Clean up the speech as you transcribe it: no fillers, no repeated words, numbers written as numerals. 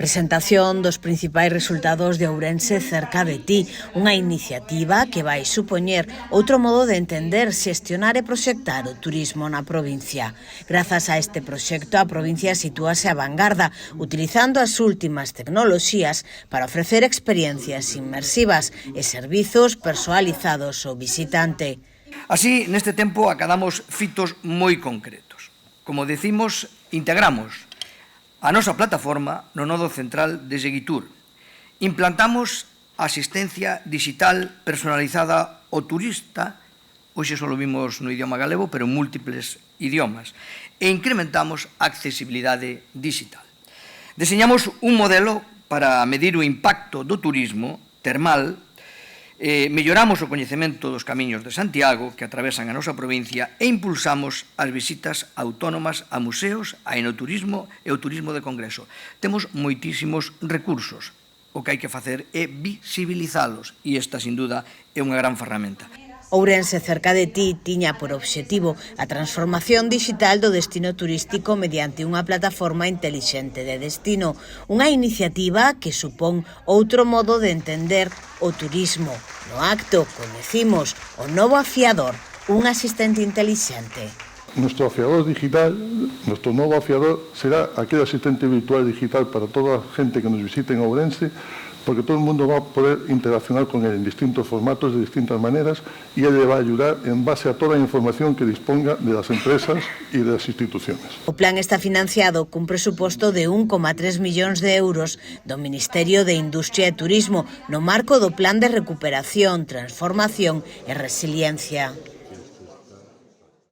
Presentación dos principais resultados de Ourense cerca de ti, unha iniciativa que vai supoñer outro modo de entender, xestionar e proxectar o turismo na provincia. Grazas a este proxecto, a provincia sitúase a vanguarda, utilizando as últimas tecnoloxías para ofrecer experiencias inmersivas e servizos persoalizados ao visitante. Así, neste tempo, acadamos fitos moi concretos. Como decimos, integramos a nosa plataforma no nodo central de Seguitur. Implantamos asistencia digital personalizada ao turista, hoxe só vimos no idioma galego, pero en múltiples idiomas, e incrementamos a accesibilidade digital. Deseñamos un modelo para medir o impacto do turismo termal. Melloramos o coñecemento dos camiños de Santiago que atravesan a nosa provincia e impulsamos as visitas autónomas a museos, a enoturismo e o turismo de congreso. Temos moitísimos recursos. O que hai que facer é visibilizalos e esta, sin duda, é unha gran ferramenta. Ourense cerca de ti tiña por obxectivo a transformación digital do destino turístico mediante unha plataforma intelixente de destino, unha iniciativa que supón outro modo de entender o turismo. No acto coñecimos o novo afiador, un asistente intelixente. Nuestro afiador digital, nuestro nuevo afiador será aquel asistente virtual digital para toda la gente que nos visite en Ourense, porque todo el mundo va a poder interaccionar con él en distintos formatos, de distintas maneras, y él le va a ayudar en base a toda la información que disponga de las empresas y de las instituciones. O plan está financiado cun presuposto de 1,3 millóns de euros do Ministerio de Industria e Turismo no marco do Plan de Recuperación, Transformación e Resiliencia.